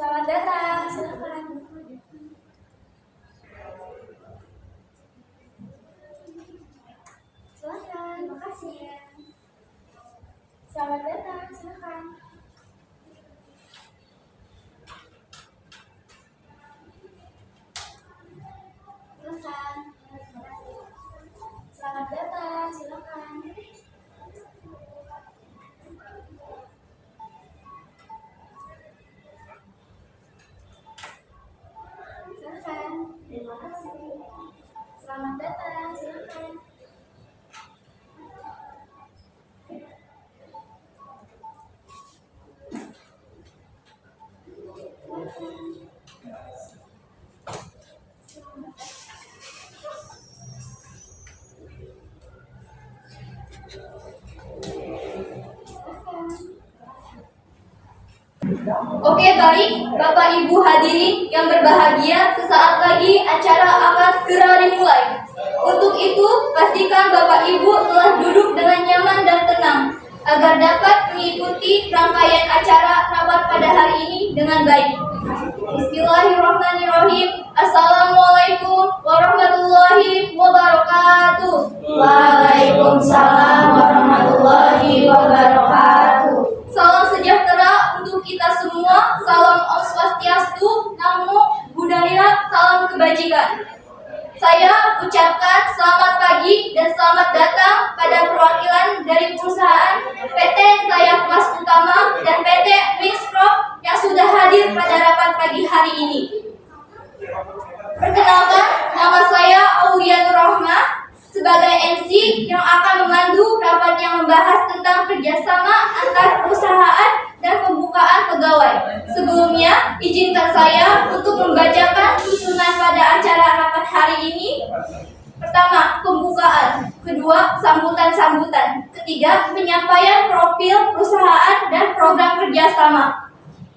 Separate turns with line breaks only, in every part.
Selamat datang, silakan. Silakan, makasih ya. Selamat datang, silakan. Silakan. Selamat datang, silakan. Silakan. Terima kasih. Selamat datang, silakan.
Oke, baik, Bapak Ibu hadirin yang berbahagia, sesaat lagi acara akan segera dimulai. Untuk itu, pastikan Bapak Ibu telah duduk dengan nyaman dan tenang agar dapat mengikuti rangkaian acara rapat pada hari ini dengan baik. Bismillahirrahmanirrahim. Assalamualaikum warahmatullahi wabarakatuh.
Waalaikumsalam warahmatullahi wabarakatuh.
Salam sejahtera untuk kita semua. Salam Om Swastiastu, Namo Buddhaya, salam kebajikan. Saya ucapkan selamat pagi dan selamat datang pada perwakilan dari perusahaan PT Sayap Mas Utama dan PT Misro yang sudah hadir pada rapat pagi hari ini. Perkenalkan, nama saya Aulia Nurrohma sebagai MC yang akan memandu rapat yang membahas tentang kerjasama antar perusahaan dan pembukaan pegawai. Sebelumnya, izinkan saya untuk membacakan susunan pada acara rapat hari ini. Pertama, pembukaan. Kedua, sambutan-sambutan. Ketiga, penyampaian profil perusahaan dan program kerjasama.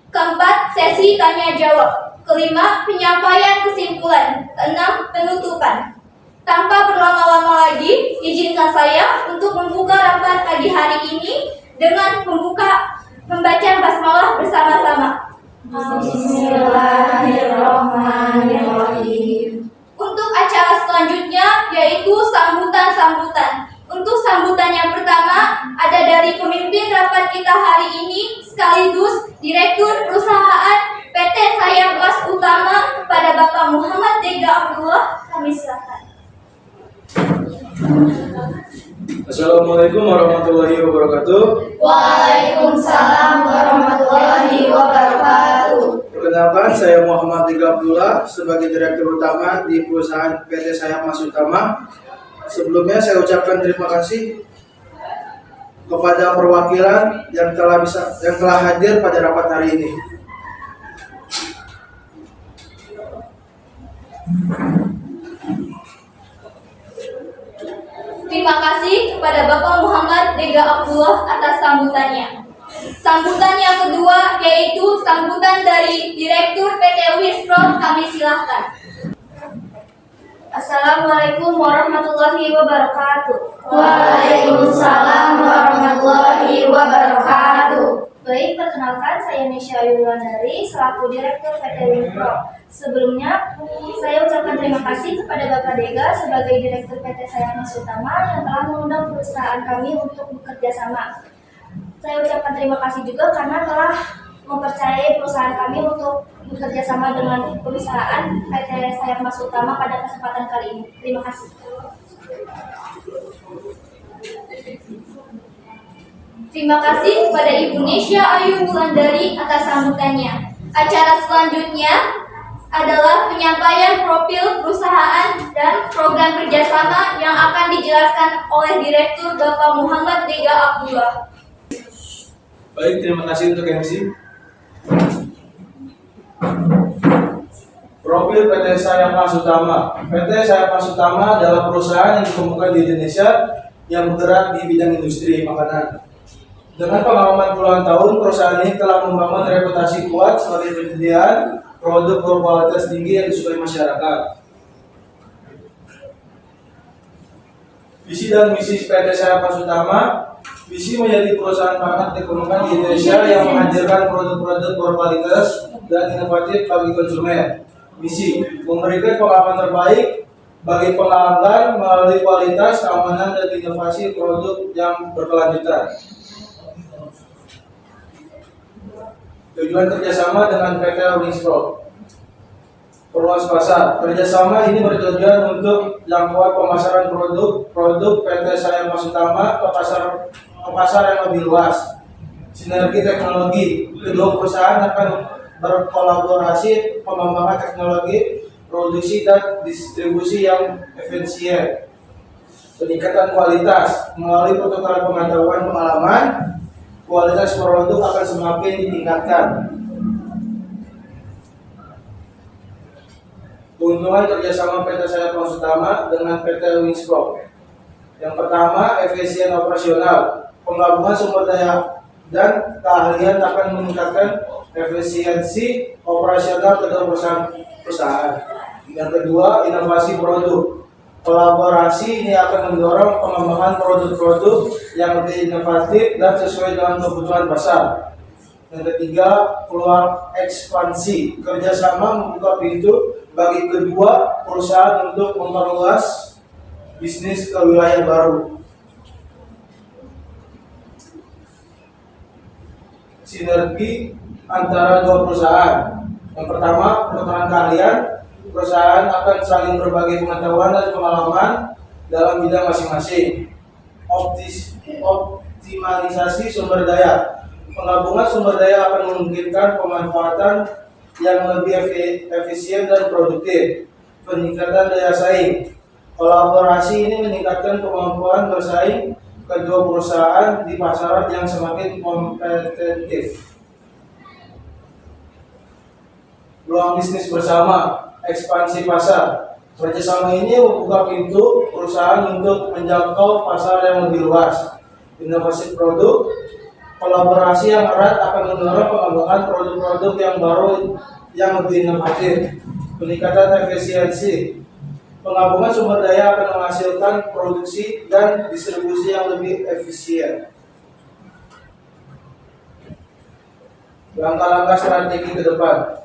Keempat, sesi tanya-jawab. Kelima, penyampaian kesimpulan. Keenam, penutupan. Tanpa berlama-lama lagi, izinkan saya untuk membuka rapat pagi hari ini dengan membaca basmalah bersama-sama.
Bismillahirrahmanirrahim.
Untuk acara selanjutnya yaitu sambutan-sambutan. Untuk sambutan yang pertama ada dari pemimpin rapat kita hari ini sekaligus Direktur Perusahaan PT Sayap Mas Utama kepada Bapak Muhammad Dega Abdullah. Kami silakan.
Assalamualaikum warahmatullahi wabarakatuh.
Waalaikumsalam warahmatullahi wabarakatuh.
Perkenalkan, saya Muhammad Dega Abdullah sebagai Direktur Utama di perusahaan PT Sayap Mas Utama. Sebelumnya saya ucapkan terima kasih kepada perwakilan yang telah hadir pada rapat hari ini.
Terima kasih kepada Bapak Muhammad Dega Abdullah atas sambutannya. Sambutan yang kedua yaitu sambutan dari Direktur PT Wisro. Kami silahkan.
Assalamualaikum warahmatullahi wabarakatuh.
Waalaikumsalam
warahmatullahi wabarakatuh.
Baik, perkenalkan saya Nisha Yulandari selaku Direktur PT Wisro. Sebelumnya, saya ucapkan terima kasih kepada Bapak Dega sebagai Direktur PT Sayap Mas Utama yang telah mengundang perusahaan kami untuk bekerja sama. Saya ucapkan terima kasih juga karena telah mempercayai perusahaan kami untuk bekerja sama dengan perusahaan PT Sayap Mas Utama pada kesempatan kali ini. Terima kasih. Terima kasih kepada Ibu Nesya Ayu Wulandari atas sambutannya. Acara selanjutnya adalah penyampaian profil perusahaan dan program kerjasama yang akan dijelaskan oleh Direktur Bapak Muhammad Dega Abdullah.
Baik, terima kasih untuk MC. Profil PT Sayap Mas Utama. PT Sayap Mas Utama adalah perusahaan yang ditemukan di Indonesia yang bergerak di bidang industri makanan. Dengan pengalaman puluhan tahun, perusahaan ini telah membangun reputasi kuat sebagai penyediaan produk berkualitas tinggi yang disukai masyarakat. Visi dan misi PT Sayap Mas Utama Visi menjadi perusahaan pangan dikembangkan di Indonesia yang menghadirkan produk-produk berkualitas dan inovatif bagi konsumen. Misi memberikan pengalaman terbaik bagi pelanggan melalui kualitas, keamanan, dan inovasi produk yang berkelanjutan. Tujuan kerjasama dengan PT Unisco. Perluas pasar. Kerjasama ini bertujuan untuk jangkauan pemasaran produk PT Saya Mas Utama ke pasar yang lebih luas. Sinergi teknologi. Kedua perusahaan akan berkolaborasi pengembangan teknologi, produksi dan distribusi yang efisien. Peningkatan kualitas melalui pertukaran pengetahuan pengalaman, kualitas produk akan semakin ditingkatkan. Keuntungan kerjasama PT Saya Mas Utama dengan PT Unisco. Yang pertama, efisien operasional. Penggabungan sumber daya dan keahlian akan meningkatkan efisiensi operasional kedua perusahaan. Yang kedua, inovasi produk. Kolaborasi ini akan mendorong pengembangan produk-produk yang lebih inovatif dan sesuai dengan kebutuhan pasar. Yang ketiga, peluang ekspansi. Kerjasama membuka pintu bagi kedua perusahaan untuk memperluas bisnis ke wilayah baru. Sinergi antara dua perusahaan. Yang pertama, pertukaran keahlian. Perusahaan akan saling berbagi pengetahuan dan pengalaman dalam bidang masing-masing. Optimalisasi sumber daya. Penggabungan sumber daya akan memungkinkan pemanfaatan yang lebih efisien dan produktif. Peningkatan daya saing. Kolaborasi ini meningkatkan kemampuan bersaing kedua perusahaan di pasaran yang semakin kompetitif. Peluang bisnis bersama, ekspansi pasar. Kerjasama ini membuka pintu perusahaan untuk menjangkau pasar yang lebih luas. Inovasi produk. Kolaborasi yang erat akan mendorong pengembangan produk-produk yang baru yang lebih inovatif. Peningkatan efisiensi. Penggabungan sumber daya akan menghasilkan produksi dan distribusi yang lebih efisien. Langkah-langkah strategi ke depan.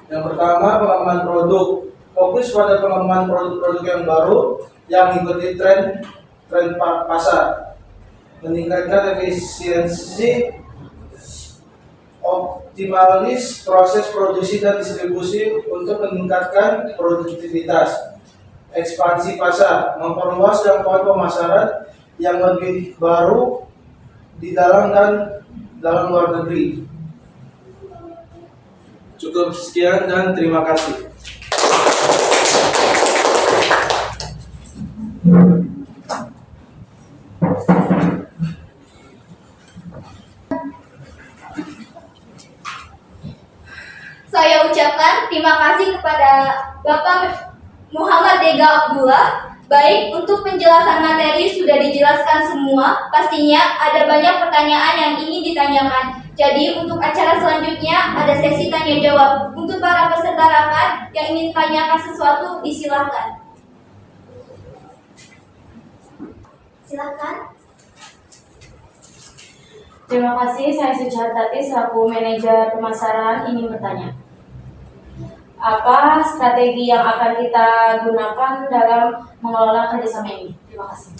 Yang pertama, pengembangan produk. Fokus pada pengembangan produk-produk yang baru yang mengikuti tren pasar. Meningkatkan efisiensi, optimalis proses produksi dan distribusi untuk meningkatkan produktivitas. Ekspansi pasar, memperluas jangkauan pemasaran yang lebih baru di dalam dan dalam luar negeri. Cukup sekian dan terima kasih.
Saya ucapkan terima kasih kepada Bapak Muhammad Dega Abdullah. Baik, untuk penjelasan materi sudah dijelaskan semua. Pastinya ada banyak pertanyaan yang ingin ditanyakan. Jadi untuk acara selanjutnya ada sesi tanya jawab. Untuk para peserta rapat yang ingin tanyakan sesuatu, disilahkan. Silakan.
Terima kasih, saya Sucihartati selaku manajer pemasaran ingin bertanya. Apa strategi yang akan kita gunakan dalam mengelola kerjasama ini? Terima kasih.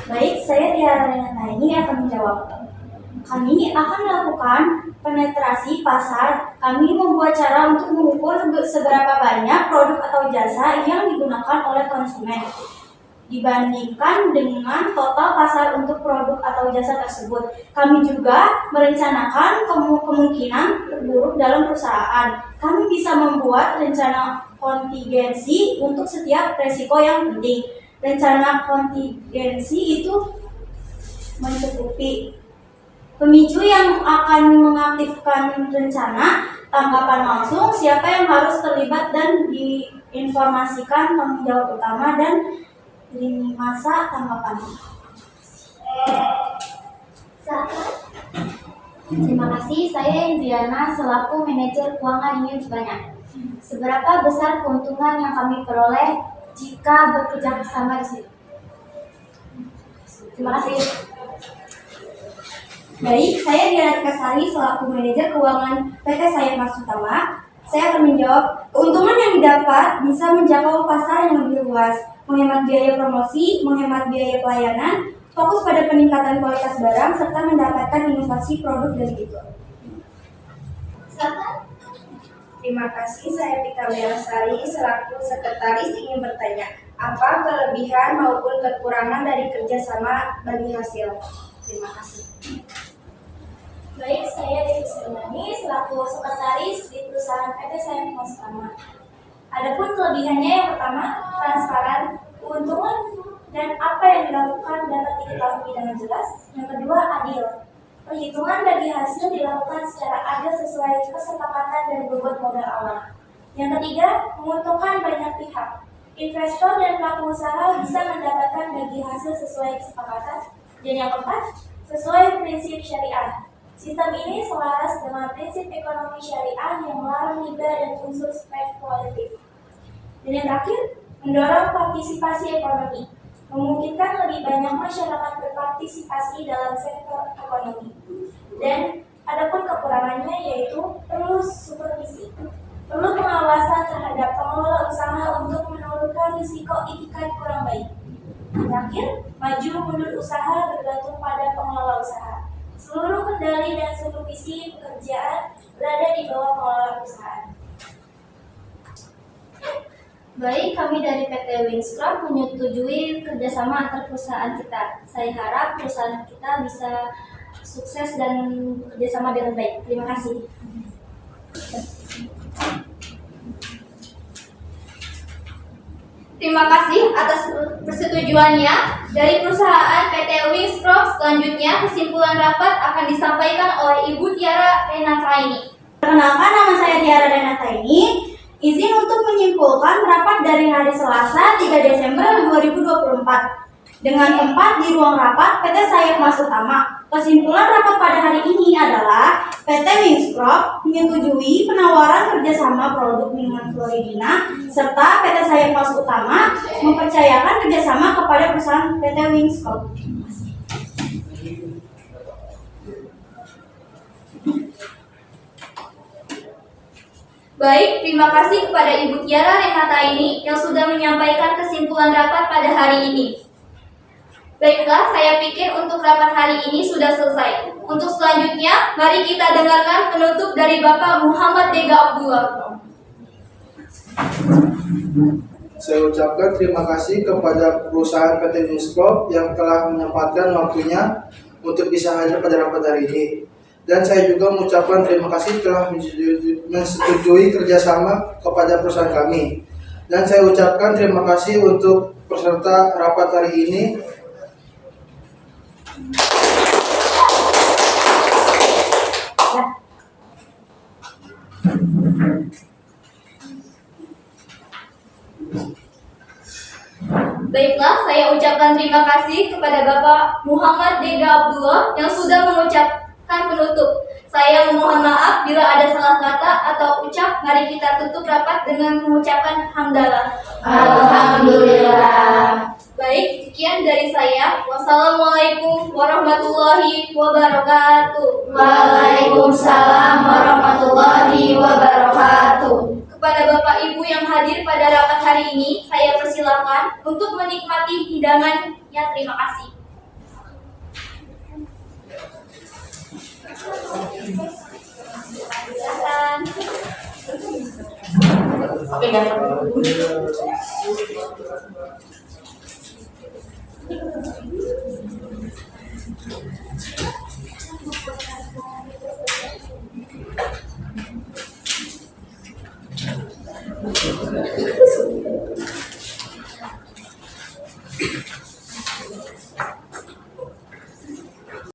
Baik, saya Tiara Renata ini akan menjawab. Kami akan melakukan penetrasi pasar. Kami membuat cara untuk mengukur seberapa banyak produk atau jasa yang digunakan oleh konsumen dibandingkan dengan total pasar untuk produk atau jasa tersebut. Kami juga merencanakan kemungkinan terburuk dalam perusahaan. Kami bisa membuat rencana kontingensi untuk setiap resiko yang penting. Rencana kontingensi itu mencukupi pemicu yang akan mengaktifkan rencana, tanggapan langsung, siapa yang harus terlibat dan diinformasikan tanggung jawab utama dan lini masa tanggapan.
Terima kasih, saya Indriana selaku manajer keuangan ingin bertanya. Seberapa besar keuntungan yang kami peroleh jika bekerja bersama di sini?
Terima kasih. Baik, saya Diana Kasari selaku manajer keuangan PT Sayap Mas Utama. Saya akan menjawab keuntungan yang didapat bisa menjangkau pasar yang lebih luas, menghemat biaya promosi, menghemat biaya pelayanan, fokus pada peningkatan kualitas barang, serta mendapatkan inovasi produk dari itu.
Terima kasih, saya Pika Melasari selaku sekretaris ingin bertanya, apa kelebihan maupun kekurangan dari kerjasama bagi hasil? Terima kasih.
Baik, saya Devi Sirmani selaku sekretaris di perusahaan PT Sayap Mas Utama. Adapun kelebihannya yang pertama, transparan, keuntungan dan apa yang dilakukan dapat diketahui dengan jelas. Yang kedua, adil. Perhitungan bagi hasil dilakukan secara adil sesuai kesepakatan dan bobot modal awal. Yang ketiga, menguntungkan banyak pihak. Investor dan pelaku usaha bisa mendapatkan bagi hasil sesuai kesepakatan. Dan yang keempat, sesuai prinsip syariah. Sistem ini selaras dengan prinsip ekonomi syariah yang melarang riba dan unsur spekulatif. Dan yang terakhir, mendorong partisipasi ekonomi, memungkinkan lebih banyak masyarakat berpartisipasi dalam sektor ekonomi. Dan adapun kekurangannya yaitu perlu supervisi, perlu pengawasan terhadap pengelola usaha untuk menurunkan risiko itikat kurang baik. Terakhir, maju mundur usaha bergantung pada pengelola usaha. Seluruh kendali dan supervisi pekerjaan berada di bawah pengelola perusahaan.
Baik, kami dari PT Wingscrop menyetujui kerjasama antar perusahaan kita. Saya harap perusahaan kita bisa sukses dan kerjasama dengan baik. Terima kasih. Terima kasih atas persetujuannya. Dari perusahaan PT Wingscrop, selanjutnya kesimpulan rapat akan disampaikan oleh Ibu Tiara Renataini.
Perkenalkan, nama saya Tiara Renataini. Izin untuk menyimpulkan rapat dari hari Selasa 3 Desember 2024 dengan tempat di ruang rapat PT Sayap Mas Utama. Kesimpulan rapat pada hari ini adalah PT Wingscrop menyetujui penawaran kerjasama produk minuman Floridina serta PT Sayap Mas Utama mempercayakan kerjasama kepada perusahaan PT Wingscrop.
Baik, terima kasih kepada Ibu Tiara Renataini yang sudah menyampaikan kesimpulan rapat pada hari ini. Baiklah, saya pikir untuk rapat hari ini sudah selesai. Untuk selanjutnya, mari kita dengarkan penutup dari Bapak Muhammad Dega Abdullah.
Saya ucapkan terima kasih kepada perusahaan PT Wingscrop yang telah menyempatkan waktunya untuk bisa hadir pada rapat hari ini. Dan saya juga mengucapkan terima kasih telah menyetujui kerjasama kepada perusahaan kami. Dan saya ucapkan terima kasih untuk peserta rapat hari ini.
Baiklah, saya ucapkan terima kasih kepada Bapak Muhammad Dega Abdullah yang sudah mengucapkan penutup. Saya mohon maaf bila ada salah kata atau ucap. Mari kita tutup rapat dengan mengucapkan hamdalah.
Alhamdulillah.
Baik, sekian dari saya. Wassalamualaikum warahmatullahi wabarakatuh.
Waalaikumsalam warahmatullahi wabarakatuh.
Kepada Bapak Ibu yang hadir pada rapat hari ini, saya persilakan untuk menikmati hidangannya. Terima kasih. Silakan.
Oke, guys.